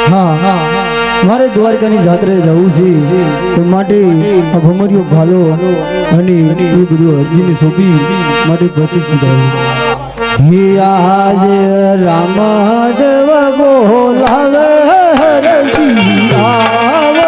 હા મારે દ્વારકાની જાત્રાએ જવું છે તો માટે આ ભમરિયો ભાલો અને એ બધું અરજીને સોંપી માટે પ્રસિદ્ધ જાઉં હે આજ રામ દેવ બોલાવે હરજી આવજે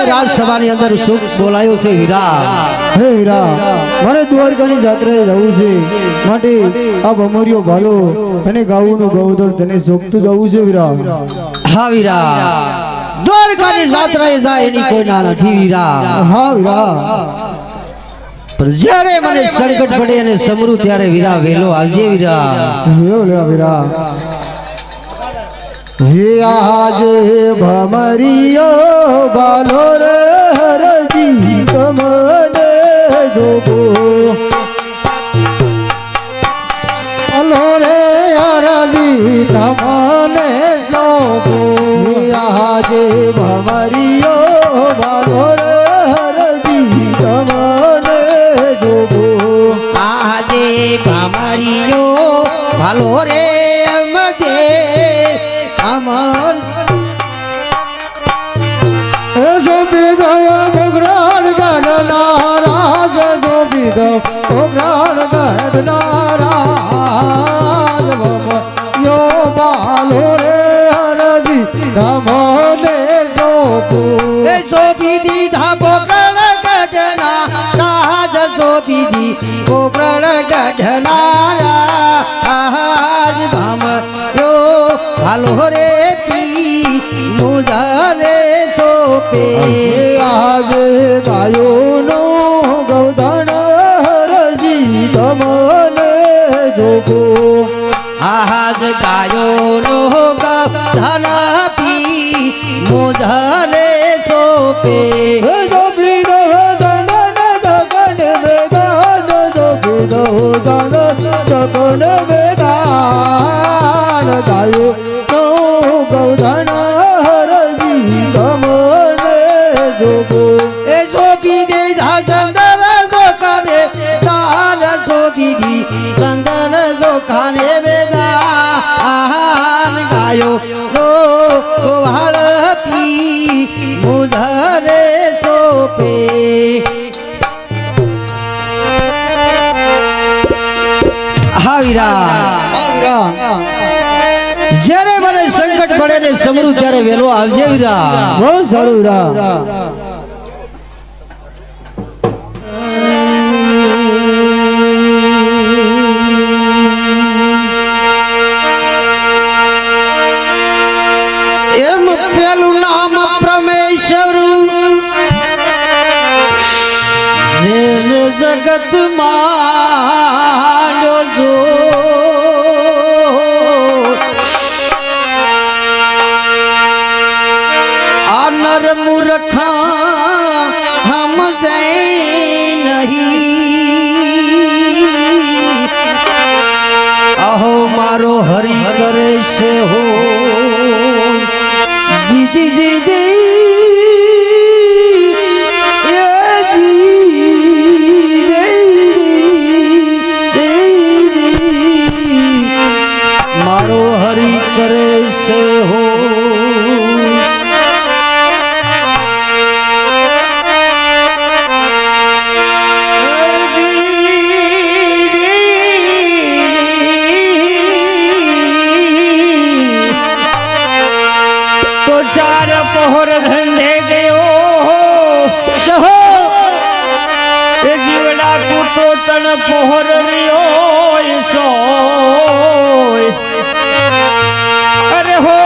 રાજસભાની અંદર સુખ બોલાયો છે વીરા હે વીરા મારે દ્વારકાની જાત્રાએ જવું છે માટે આ ભમરિયો ભાલો અને ગાવુંનું ગૌધર તને સોંપતું જવું છે વીરા હા વીરા દ્વારકાની જાત્રાએ જાય એની કોઈ ના નથી વીરા હા વીરા પણ જ્યારે મને સંકટ પડે અને સમરૂ ત્યારે વીરા વેલો આવજે વીરા વીરા હે આજ ભમરિયો ભાલો રે હરજી તમને જોગો ભાલો રે હરજી તમને જોગો આજ ભમરિયો ભાલો રે હરજી તમને જોગો આજે ભમરિયો ભાલો રે અમન જોબી ગયો મુગરાણ ગણનારાજ જોબી ગયો મુગરાણ ગણનારાજ યો બાલો રે હરજી તમને જોગો એ સોપી દીધા પોકરણ ગઢના રાજ સોપી દી પોકરણ ગઢના આજ ભામ ભાલો રે પી મુજારે સોપે આજ ગાયો નો ગૌધન હરજી તમને જોગો આજ ગાયો નો ગૌધન પી મુજારે સોપે જોબી ગૌધન ગગન વેદાન જોબી ગૌધન જગન વેદાન ગાયો ગૌધન હરજી તમને જોગો એ સોપી દે ચંદન જોખાને તાર સોપી દી ચંદન જોખાને વેદાન ગાયો રો વાળ પી મુધરે સોપે હા વીરા જ્યારે મને સંકટ પડે ને સમરૂ ત્યારે વેલો આવજે વીરા બહુ સારું વીરા એમ પેલું નામ પરમેશ્વર જગત માં જો આ નર મૂર્ખા હમ સમજે નહીં અહો મારો હરી કરે છે હો જી જી જી જી મારો હરી કરે છે હો તો ચાર પહોર ધંધે ગયો એ જીવડા કૂતો તન પહોર રહ્યો સોય અરે હો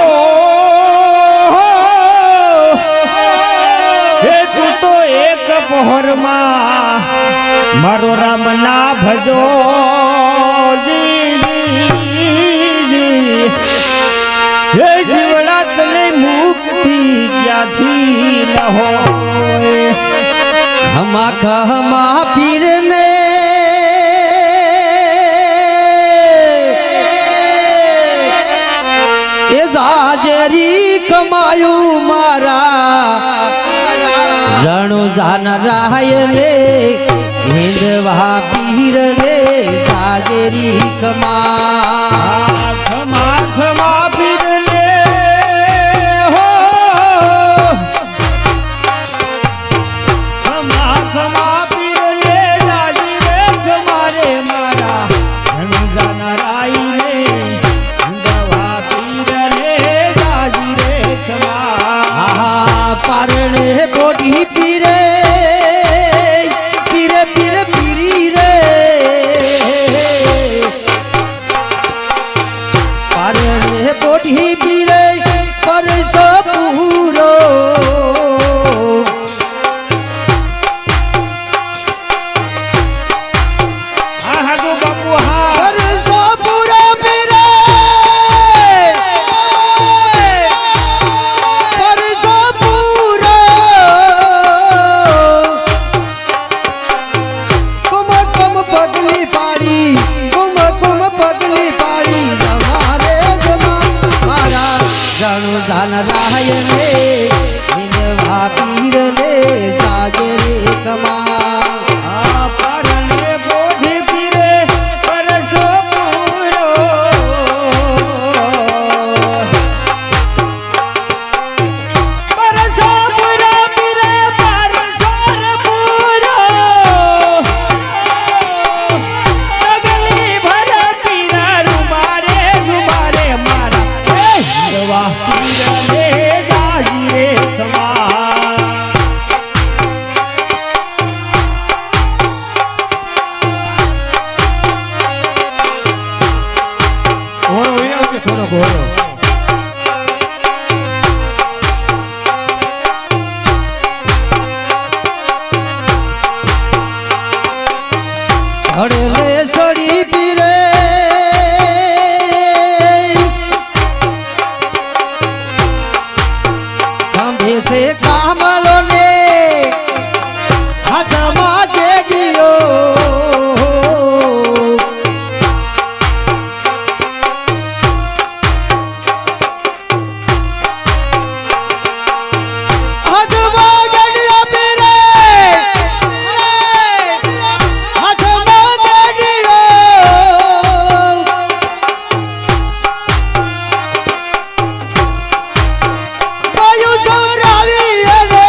હે તું તો એક પહોરમાં મારો રામ ના ભજો હે જીવડા તને મુક્તિ ક્યાંથી ન હોય ખમા ખમા પીરને એ જાજરી કમાયું મારા રણુ જાન રાયને હિંદવા પીરને જાજરી કમા ખમા ખમા પીરને હો ખમા ખમા પીરને દાદી રે ખમારે મારા ધનુજાના રાઈ રે દવા પીરને દાદી રે ખમા આહા પારણે બોડી પીરે પીરે પીરે પીરી રે પારણે બોડી પીરે પરસો પૂરો હા હા ગો બાપુ હા પરસો પૂરો પીરે પરસો પૂરો કુમ કુમ પગલી પાડી કુમ કુમ પગલી પાડી તમારે જમા મારા જાણો જાન રાય રે નિનવા પીર રે જાજરે કમા આ પરણે બોધી પીરે પરસો પૂરો પરસો પૂરો પીરે પરસો પૂરો પગલી ભર પીરા રૂમારે રૂમારે મારા દવા પીરને જાજી રે તમા ઘોડો વિનાવ કે થોડો ઘોડો હડલે સડી પીરે ખંભે સે કામલો ને હાથમાં જેડીઓ હાથમાં જેડીઓ પીરે હાથમાં જેડીઓ કયું સવરાવી એને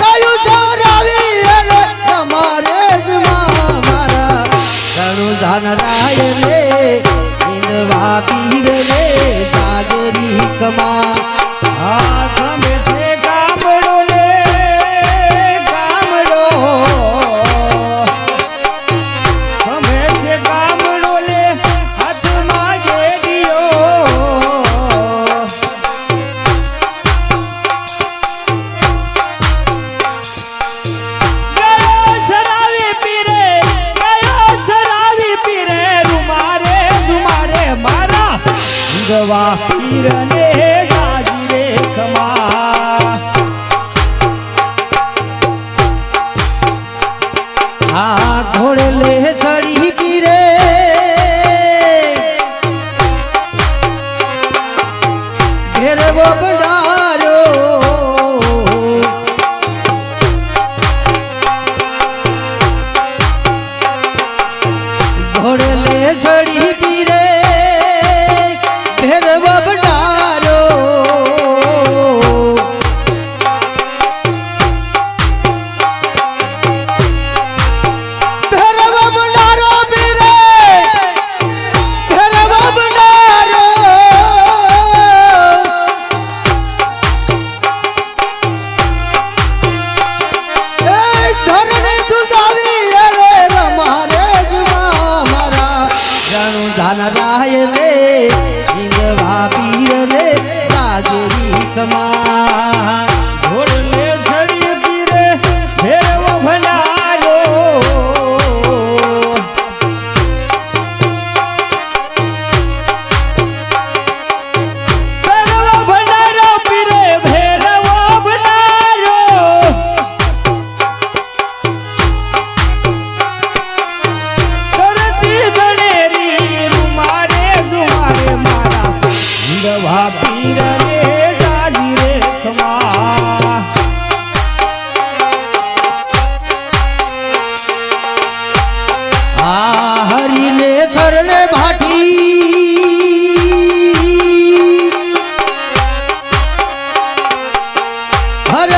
કયું સવરાવી એને તમારે જ મારા તણુ જાન રાય રે ઇંદવા પીર રે સાજરી કમા આ ગમે છે ગામડો લે ગામડો ગમે છે ગામડો લે હાથમાં જેડીઓ ગયો સરાવી પીરે રૂમારે રૂમારે મારા દવા પીરને જાજી રે ખમા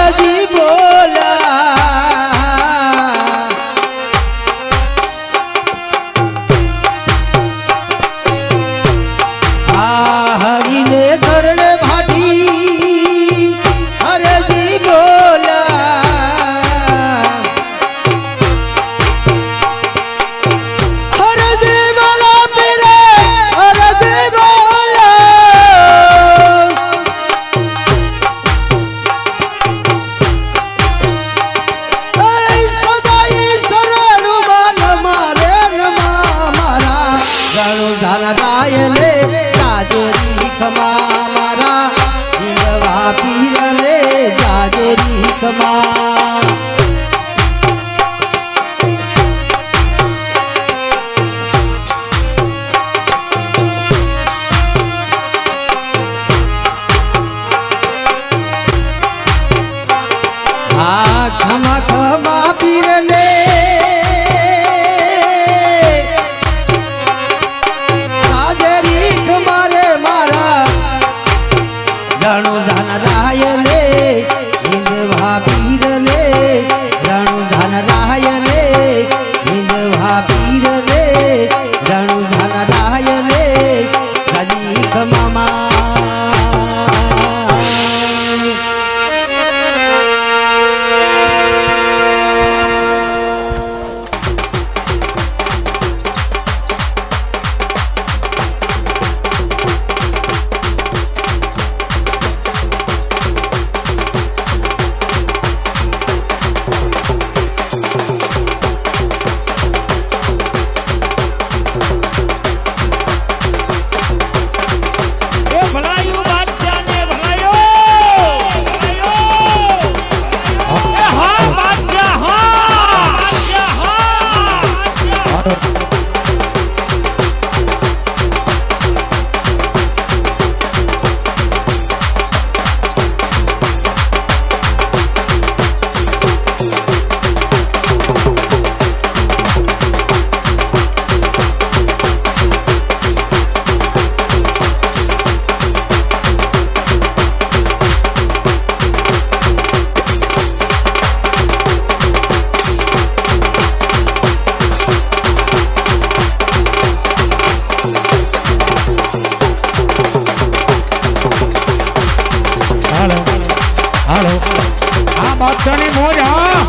હરજી બોલા આ હરીને શરણ ભાટી હરજી બોલા હરજી બોલા પીરે હરજી બોલા સદાઈ શરણુમાં નમારે નમા મારા ગણુ ધારાય લે રાજરી ખમા મારા જીવવા પીર લે રાજરી ખમા આ ખમા ખમા પીર લે રાજરી ખમારે મારા રણુ ધન રાય લે હિંદવા પીર લે રણુ ધન રાય લે હિંદવા પીર લે રણુ ધન રાય લે રાજી ખમા એ ભલાયું બાદશાહ ને ભલાયો એ હા બાદશાહ હા હાલો આ બાદશાહની મોજ હા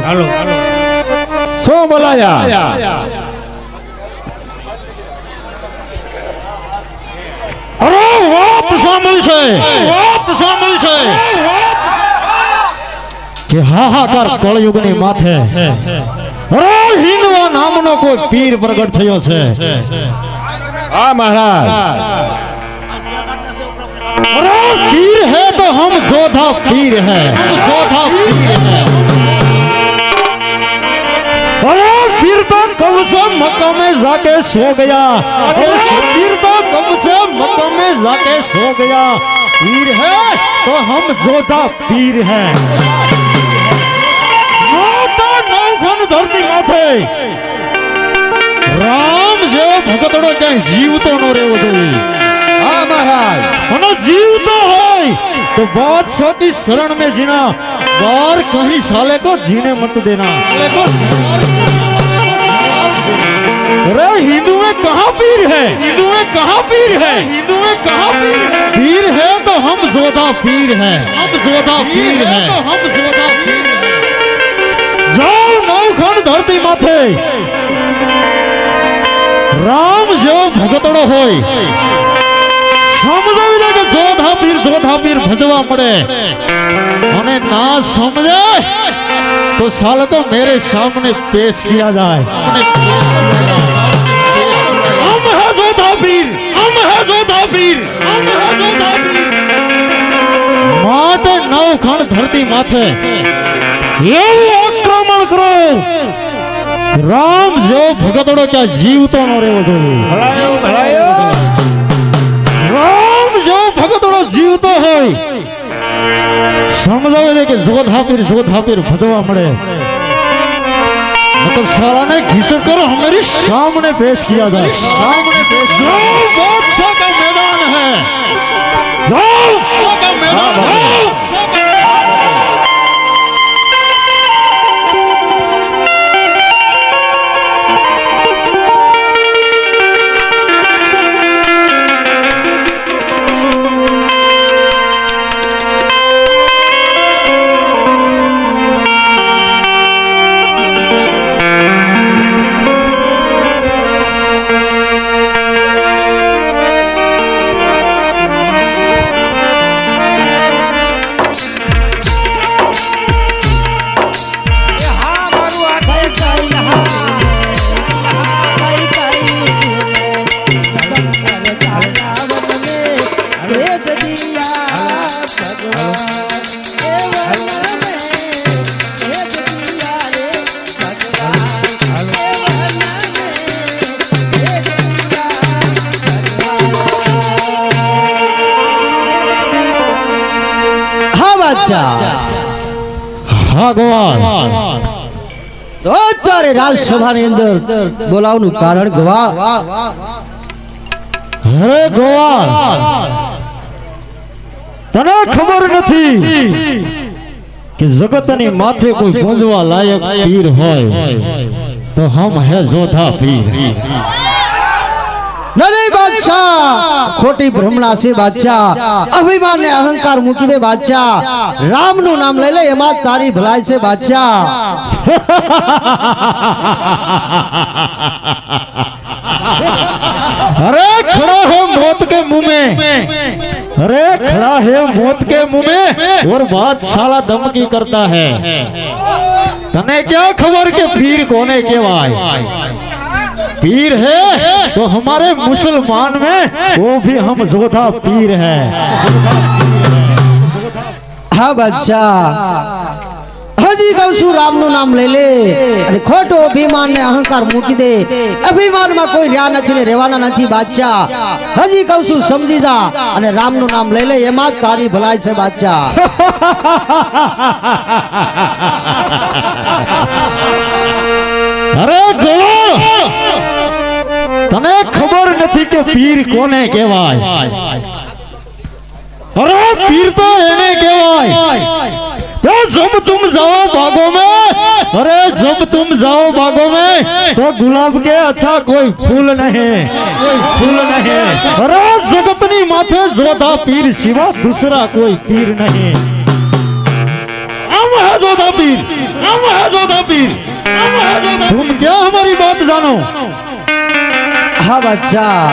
હાલો શું બોલાયા અરે વાત સાંભળશે કે હાહાકાર કળયુગની માથે અરે હિંદવા નામનો કોઈ પીર પ્રગટ થયો છે હા મહારાજ अरे पीर है तो हम जोधा पीर है अरे पीर तो कब से मक्का में जाके सो गया पीर तो कब से मक्का में जाके सो गया पीर है तो हम जोधा पीर है नौखन धरती माथे राम जो भगतड़ो क्या जीवतो नो रेवो जोई હા મહારાજ અને जीवतो है तो बादशाह की शरण में जीना बार कहीं साले को जीने मत देना अरे हिंदू में कहाँ पीर है पीर है तो हम जोधा पीर है जाओ नौखंड धरती माथे राम जो भगतड़ो होय समझावी दे के जोधा पीर भजवा पड़े અને ના समझे तो साल को मेरे सामने पेश किया जाए हम है जोधा पीर माटे नौखंड धरती माथे એવું આક્રમણ કરો राम जो भगतड़ो क्या जीवतो न रेवो જોઈએ ભલાયો राम जो भगतड़ो जीवतो होय समझावे दे के जोधा पीर भजवा मळे मतलब साला ने घिसक कर हमारी सामने पेश किया जाए जो बादशाह का मैदान है हाँ गवार તો અત્યારે રાજસભાની અંદર બોલાવવાનું કારણ ગવા અરે ગવાર તને ખબર નથી કે જગતની માથે કોઈ પૂજવા લાયક પીર હોય તો હમ હે જોધા પીર નહીં બાદશાહ ખોટી ભ્રમણા છે બાદશાહ અભિમાન ને અહંકાર મૂકી દે બાદશાહ રામ નું નામ લઈ લે એમાં તારી ભલાઈ છે બાદશાહ अरे खड़ा है मौत के मुंह में और बात साला धमकी करता है तने क्या खबर के पीर कोने केवाय पीर है तो हमारे मुसलमान में वो भी हम जोधा पीर है હા બાદશાહ હજી કહું છું રામનું નામ લઈ લે અને ખોટો અભિમાન ને અહંકાર મૂકી દે અભિમાનમાં કોઈ રહ્યા નથી ને રહેવાના નથી બાદશાહ હજી કહું છું સમજી જા અને રામનું નામ લઈ લે એમાં જ તારી ભલાઈ છે બાદશાહ अरे गो तने खबर नहीं के पीर कोने केवाय अरे पीर तो एने केवाय तो जब तुम जाओ बागों में तो गुलाब के अच्छा कोई फूल नहीं अरे जगतनी माथे जोधा पीर सिवा दूसरा कोई पीर नहीं हम है जोधा पीर, हम है जोधा पीर, हम है जोधा। तुम क्या हमारी बात जानो? હા બાદશાહ,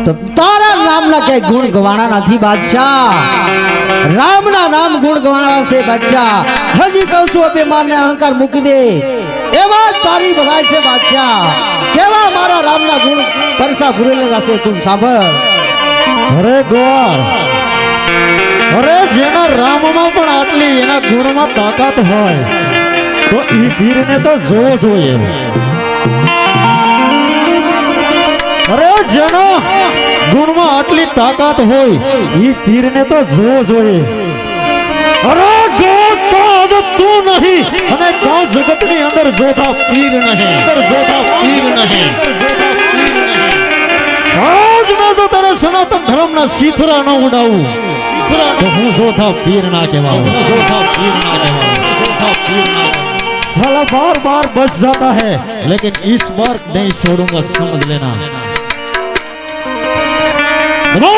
તો તારા નામના કઈ ગુણ ગવાણા નથી બાદશાહ, રામના નામ ગુણ ગવાણા છે બાદશાહ। હજી કહું છું અભિમાનને અહંકાર મૂકી દે, એવા જ તારી ભલાઈ છે બાદશાહ। કેવા મારા રામના ગુણ પરસા ભૂરેલા છે તું સાંભળ। અરે ગોવાળ, અરે જેના રામમાં પણ આટલી એના ગુણમાં તાકાત હોય તો ઈ વીરને તો જોવો જોઈએ। અરે જેના ગુણમાં આટલી તાકાત હોય ઈ વીરને તો જોવો જોઈએ। અરે ગોવાળ તું નહીં અને કા જગતની અંદર જોતા પીર નહીં, અંદર જોતા પીર નહીં, જોતા પીર નહીં। આજ મેં તો તારે સનાતન ધર્મના શીથરા ન ઉડાવું તો હું જોતા પીર ના કહેવાઉં, જોતા પીર ના કહેવાઉં, જોતા પીર ના कहेवाऊं। साला बार बार बच जाता है लेकिन इस बार नहीं छोड़ूंगा, समझ लेना। हेलो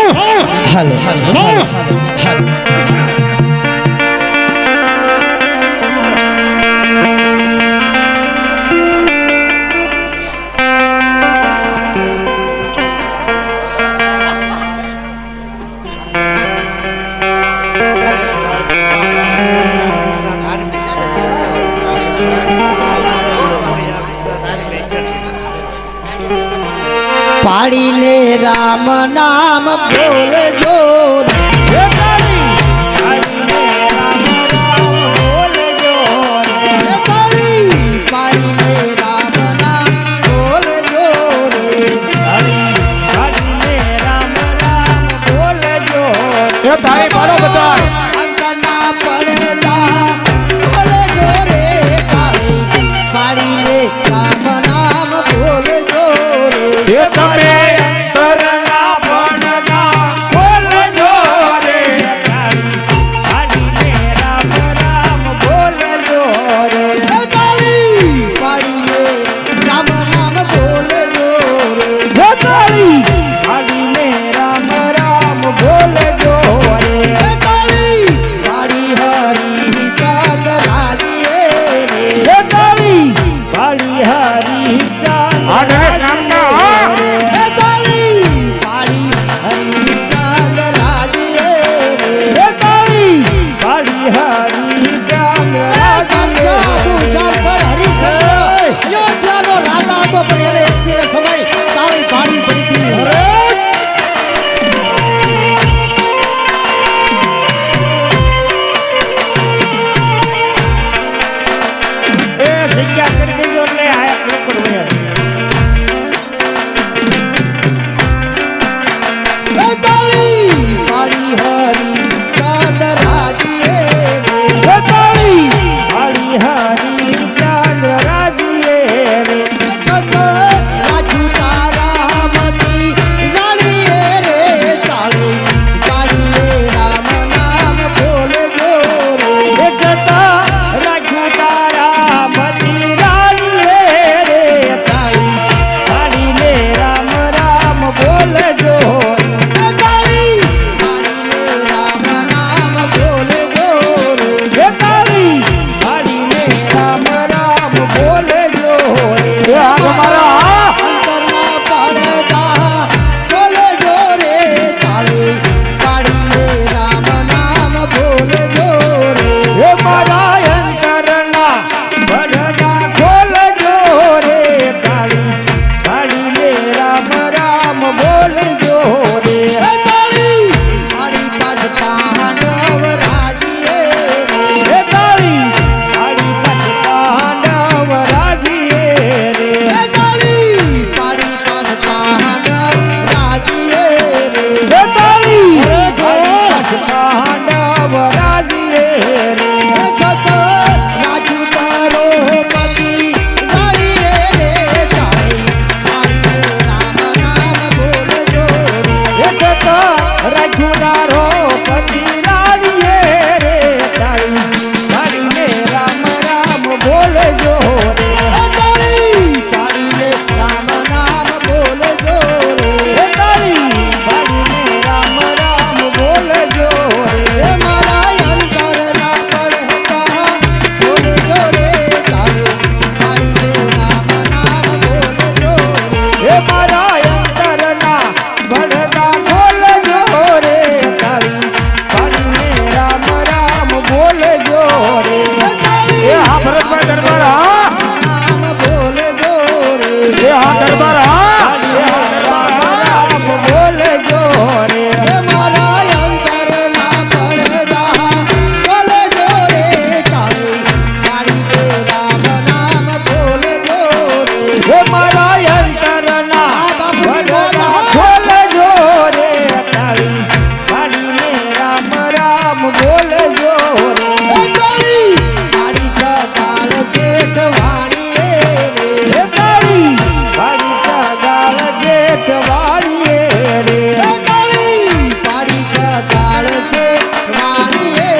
पाड़ी ने राम नाम बोल जोर, એ હા દરબાર હા રામ બોલજો રે મારા અંતરના પડદા બોલજો રે તારી તારી રે રામ નામ બોલજો રે એ મારા અંતરના પડદા બોલજો રે તારી તારી રામ રામ બોલજો રે તારી તારી સકાળ ચેતવાણી રે એ તારી તારી સગાળ જેઠવાડીએ રે તારી તારી સકાળ ચેતવાણી રે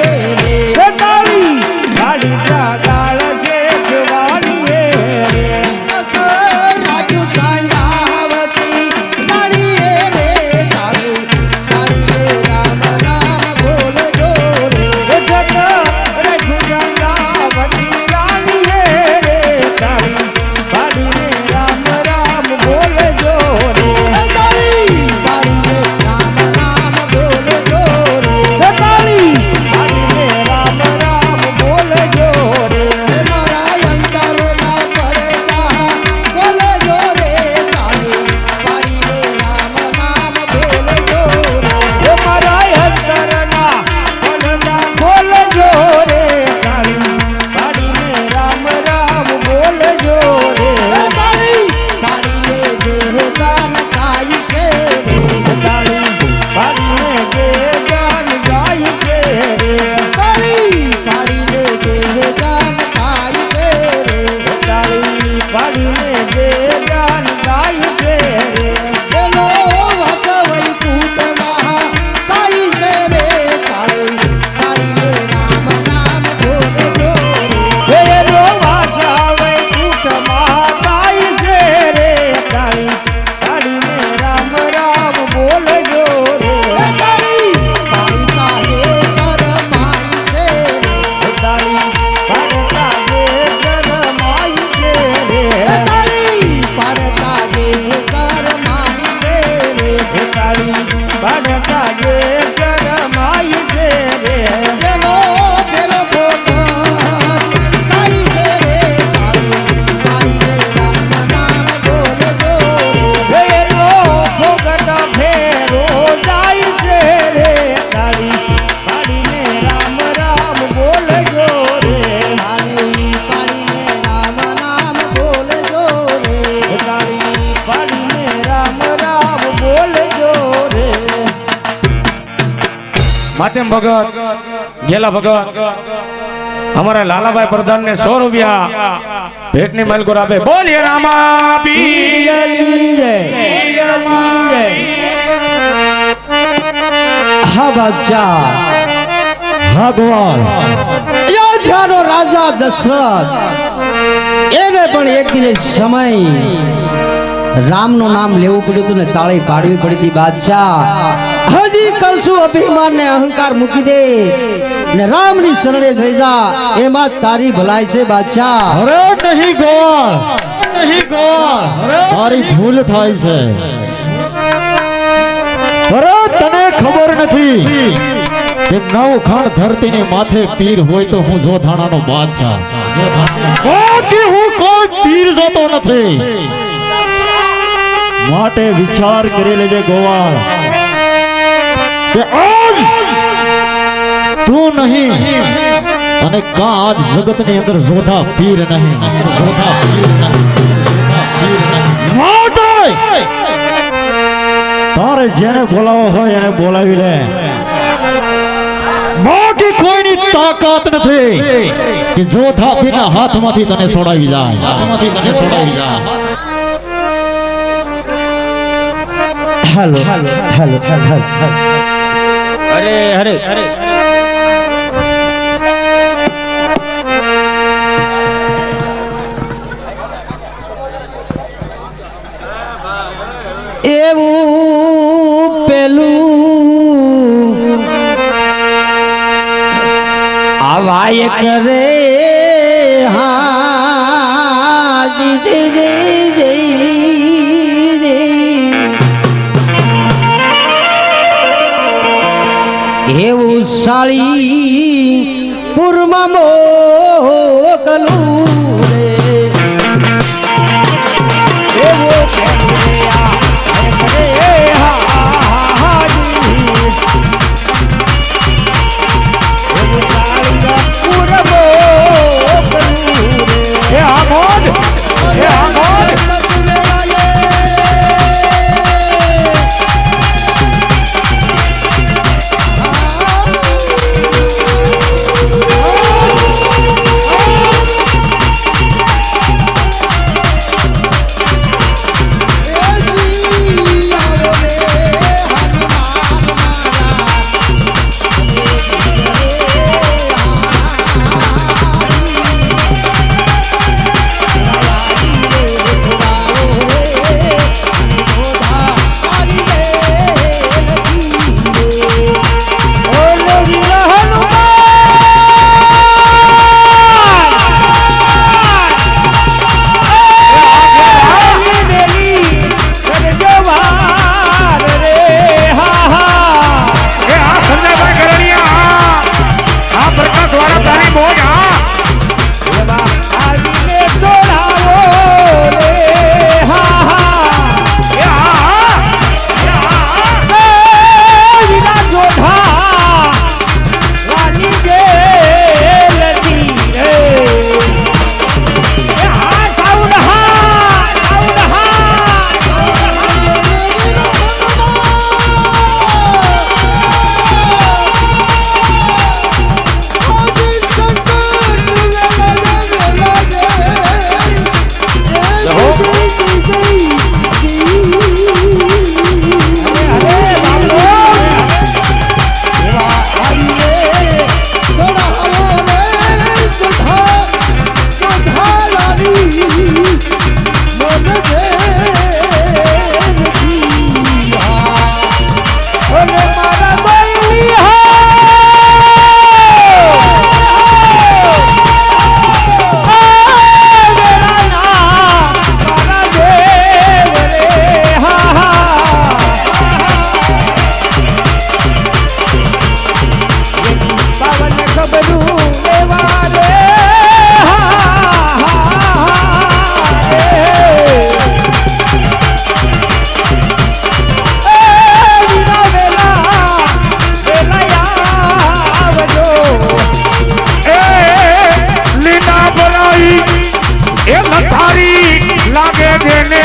એ તારી તારી સગાળ જેઠવાડીએ રે રાજુ સાંજાવતી રાણી રે તારી તારી રામ નામ બોલજો રે એ જત રઘુગંગાવતી રાણીએ રે તારી તારી રામ રામ બોલજો રે તારી તારી રામ નામ બોલજો રે એ તારી તારી રામ રામ બોલજો રે મારા અંતરના પડદા બોલજો રે તારી તારી રામ નામ બોલજો રે એ મારા અંતરના પડદા બોલજો રે તારી તારી રામ રામ બોલજો રે તારી તારી દેહ દાન કાઈ છે રે તારી તારી જે ગાન ગાય છે રે તારી તારી દેહ દાન કાઈ છે રે તારી તારી જે ગાન ગાય છે રે એનો વસવઈ કૂટમાં કાઈ છે રે તારી તારી રામ નામ બોલજો રે એનો વાસાવે કૂટમાં ગાય છે રે તારી તારી રામ રામ બોલજો રે તારી તારી કાહે કરમાઈ છે રે તારી પાડતા જે શરમાઈ છે રે તારી પાડતા દે કરમાઈ છે રે તારી પાડતા જે શરમાઈ છે રે એનો ફેરો ફોટો કાઈ છે રે તારી તારી રામ નામ બોલજો રે એનો ભોગટ ફેરો જાય છે રે તારી પાડીને રામ રામ બોલજો રે તારી પાડીને રામ નામ બોલજો રે તારી પાડીને રામ રામ બોલજો રે માતેમ ભગત ગેલા ભગત અમારા લાલાભાઈ પ્રધાન ને 100 રૂપિયા ભેટની માલકો આપે બોલીએ રામા હા બાદશાહ ભગવાન અયોધ્યાનો રાજા દશરથ એને પણ એક દિવસ સમય રામનું નામ લેવું પડ્યું હતું ને તાળી પાડવી પડી હતી બાદશાહ હજી કહું છું અભિમાન ને અહંકાર મૂકી દે ને રામની શરણે થઈ જા એમાં તારી ભલાઈ છે બાદશાહ અરે નહીં ગોળ તારી ભૂલ થાય છે અરે તને ખબર નથી કે નવખંડ ધરતીની માથે પીર હોય તો હું જોધાણાનો બાદશાહ બાકી હું કોઈ પીર જોતો નથી માટે વિચાર કરી લેજે ગોવાળ કે આજ તું નહીં અને કા આજ જગતની અંદર જોધા પીર નહીં માટે તારે જેને બોલાવો હોય એને બોલાવી લે બાકી કોઈની તાકાત નથી કે જોધા પીરના હાથમાંથી તને છોડાવી જાય હેલો અરે એવું પેલું આવાય કરે હા જી એવું સાળી પૂરમાં મોકલું રે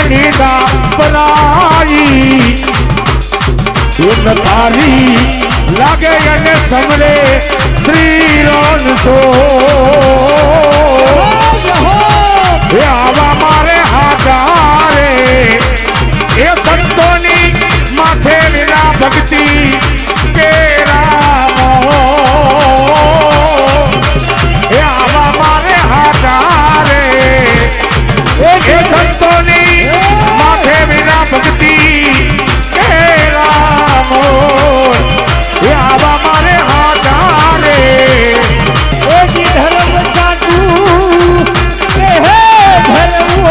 निदा बनाई इन थारी लागे अने समरे श्री रोन सो आवा मारे हाजारे ये संतोनी माथे विना भक्ति के रामो ये आवा मारे हाजारे ये संतोनी माथे विना भक्ति के रामो ये आवा मारे हाजारे धर्म साधु धर्म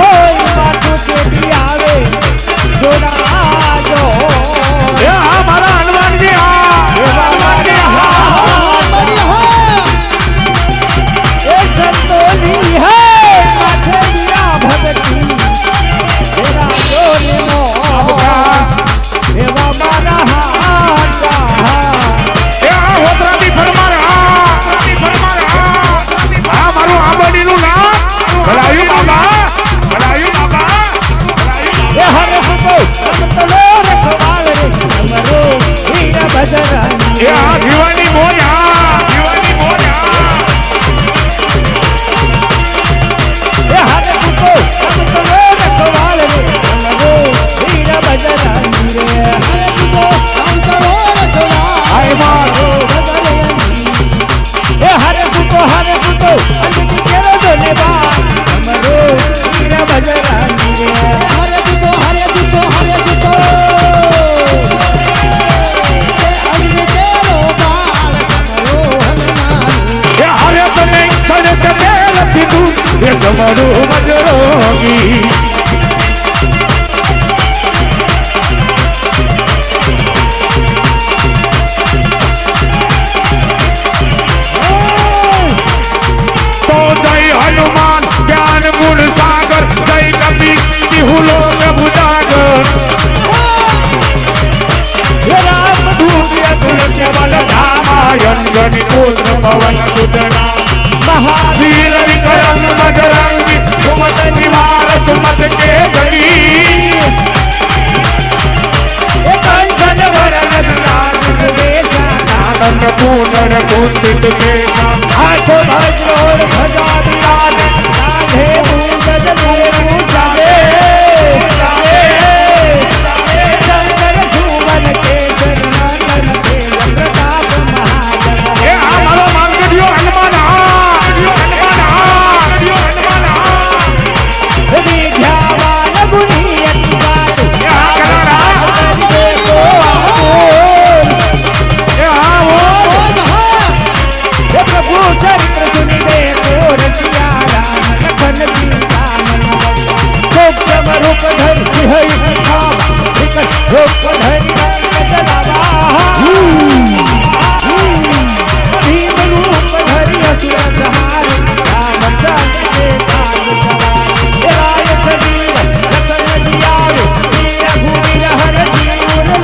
माथो के भी आवे जोड़ा जो ये हमारा हनुमान जी हनुमान जी ये संतोषी है माथे बिना भक्ति तेरा जोड़ी मोह ये हमारा हाथा ये होता भी फरमा रहा मारू आंबड़ी નું નામ ભરાયું બાબા એ હરે સુતો સમતલો રખવાળ રે અમારો હીરા બદરા એ આ દીવાની મોજા એ હરે સુતો સમતલો રખવાળ રે અમારો હીરા બદરા રે હરે સુતો સમતલો રખવાળ આય મારો બદરા એ હરે સુતો અંજની કેરો દોને બા અમારો હીરા બદરા રે હરે સુતો અંજની કેરો બાળ અમારો હનુમાન એ હરે તને કરે કે નથી તું એ તમારો મજરોગી हनुमान ज्ञान गुण सागर जय कपि बिहुलो प्रभु जागर राम दूत तुलस बल धामायन गण पुत्र पवन सुतना महावीर विक्रम बजरंगी सुमत निवार सुमत के गई कंचन वरण राज वेशा आनंद पूर्ण कुंदित केशा हाथों भजोर भजा विराज राधे पूजन मेरू जाए चंदन सुवन के चरण के प्रताप महाजन ए हमारो मांगडियो हनुमान विद्यावान गुणी अति प्रभु चरित्र सुनि दे और सिया राम लखन सीता मन रूप धरि हरि रूप धरि चलावा भीम रूप धरि असुर संहार रामचंद्र के काज राय सजीव रतन जियावे रघुवीर हर जीवन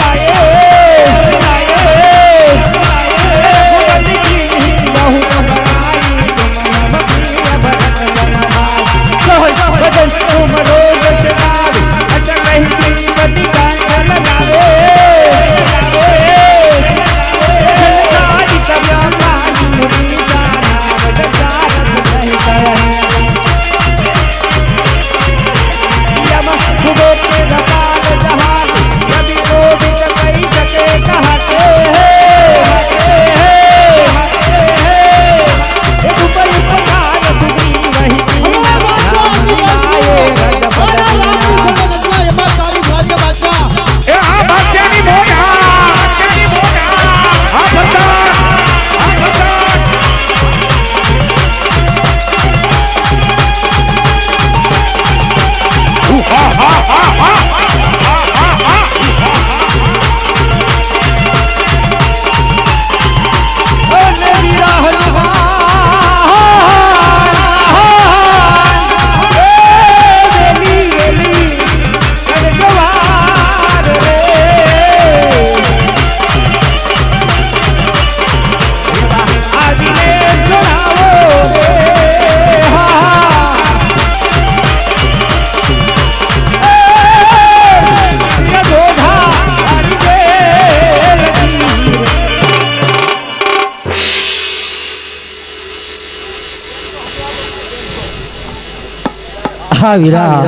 હા વીરા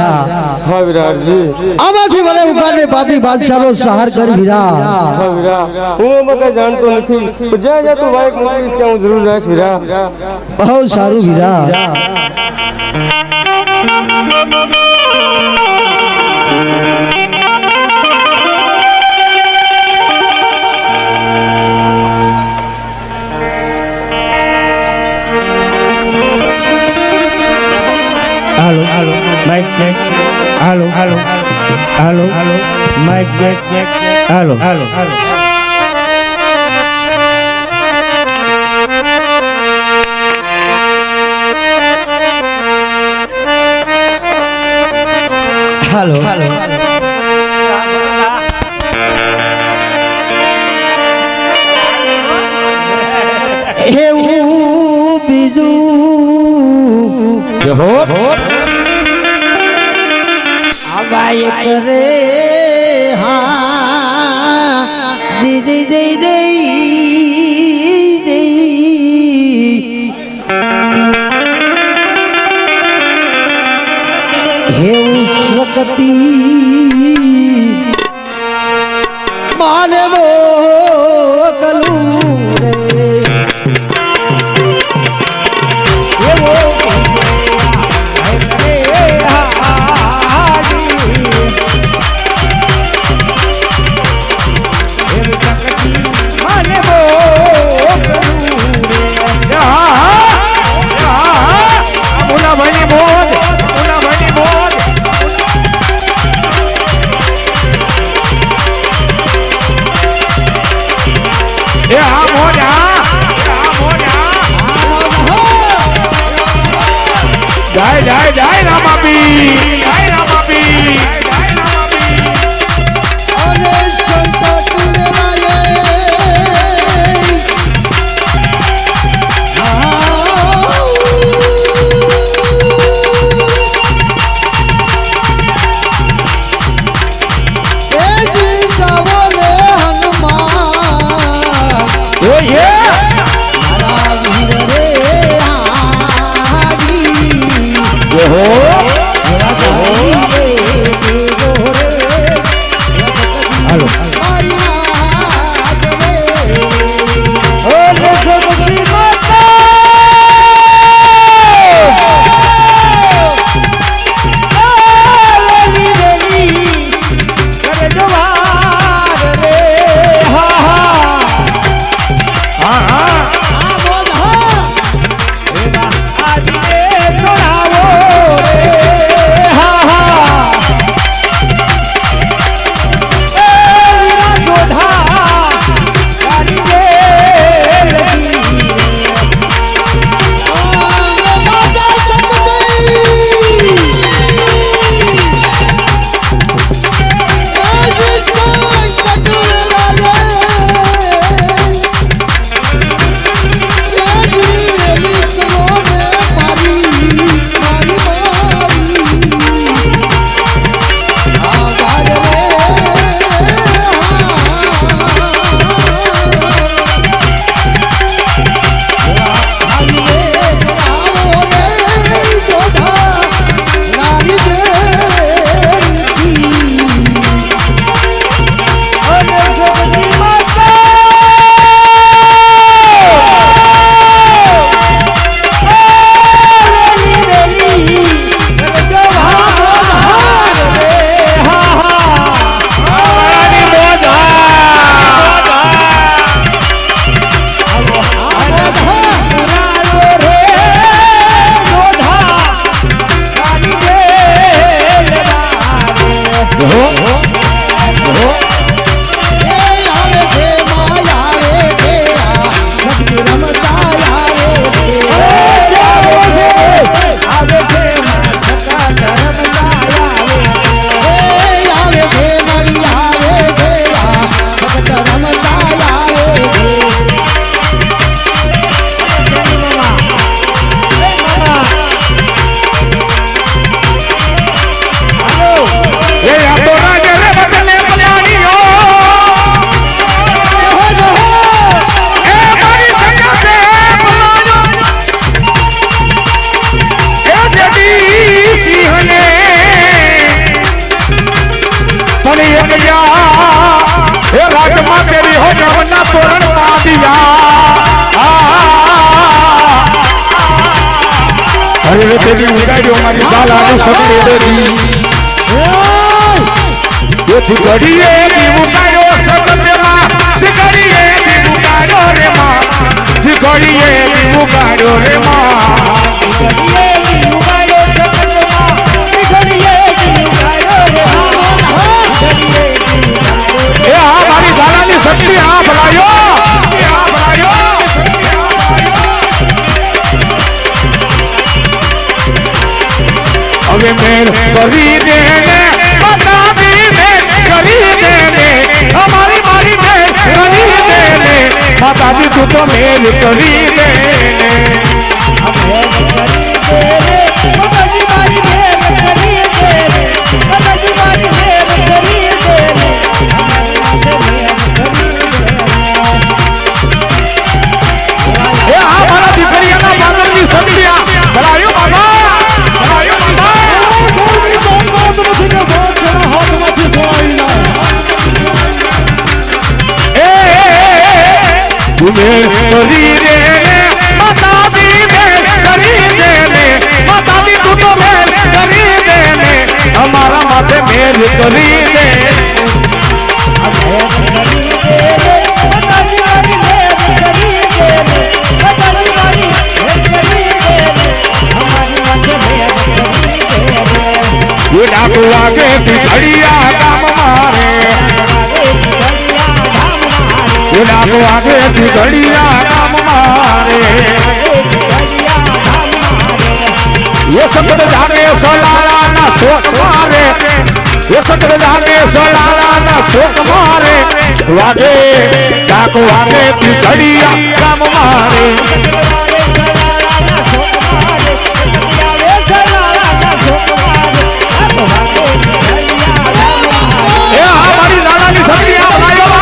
હા વિરાટજી આમાંથી મને ઉગાડને પાપી બાદશાહનો સહાર કરી વીરા હા વિરા હું એમાં કઈ જાણતો નથી જ્યાં જ્યાં તું વાઈક મોકલીશ ત્યાં હું જરૂર જઈશ વિરા બહુ સારું વીરા હાલો હાલો માઇક ચેક હાલો હાલો હાલો હાલો માઇક ચેક હાલો હાલો હાલો હાલો હાલો એવું બીજું આવાય કરે હા જી જી જી જી હેવું સ્વકતિ માને મોકલું રે જય રામાપી જય રામાપી અરે સંત गया हे राजमा तेरी हो जवना तोरण पा दिया अरे तेरी उगाड़ियों मारी साला ने सगड़ी दे दी ये तिगड़िए दी उगाड़ो सगड़े मां तिगड़िए दी उगाड़ो रे मां तिगड़िए दी उगाड़ो रे मां तिगड़िए दी उगाड़ो सगड़े मां तिगड़िए दी उगाड़ो रे मां ए हमारी साला ने शक्ति हां बुलायो अबे मेल करी देने बता दी मेल करी देने हमारी मारी मेल करी देने बता दी तू तो मेल करी देने हमारा दिखरिया ना बांधन की सदिया बुलायो बाबा तुम्हें करी देने बता दी मैं करी देने बता दी तू तो मैं करी देने हमारा माथे मेल करी देने ये डाकू आगे तिगड़िया काम मारे ये डाकू आगे तिगड़िया काम मारे ये सकड़ जागे सोलाला ना सोच मारे ये सकड़ जागे सोलाला ना सोच मारे वागे डाकू आगे तिगड़िया काम मारे हमारी लाला की सब्जियां बनायो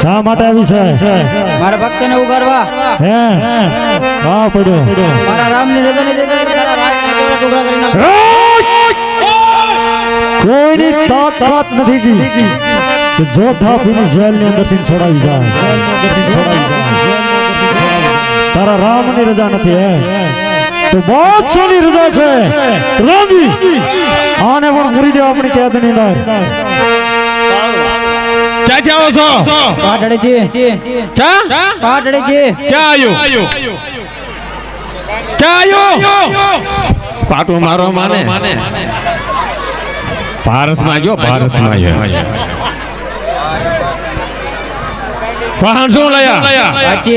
શા માટે આવી છે મારા ભક્તોને ઉગારવા હે હા પડ્યો મારા રામની રજાની દેખાય તારા રાજના કેવડા ટુકડા કરી નાખ કોઈની તાકાત નથી કી કે જો થાપીની જેલની અંદરથી છોડાવી જાય તારા રામની રજા નથી હે તો બાદશાહની રજા છે રાજી આને પણ પૂરી દે આપણી કેદની અંદર क्या क्या हो सो પાટડે જી क्या પાટડે જી क्या आयो क्या आयो पाटो मारो माने भारत में गयो भारत में आयो वाहन શું લાયા હાથી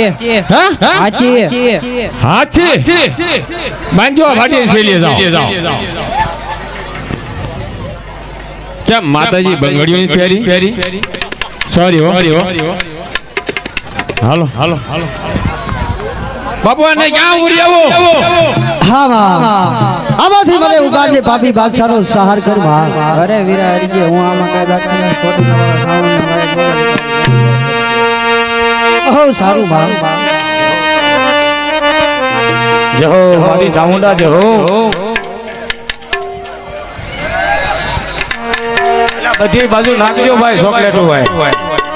હા હાથી હાથી બાંધો ભાડી છે લે જાઓ क्या माताजी બંગડીઓની તૈયારી सॉरी हो हेलो हेलो हेलो बाबू ने क्या उड़िया वो હા આમાંથી મને ઉગાડને પાપી બાદશાહનો સહાર કર માં અરે વીરા હરીજી હું આમાં કઈ દાખલા છોટી હો સારું માં જય હો મારી ચામુંડા જય હો બધી બાજુ નાખજો ભાઈ ચોકલેટો ભાઈ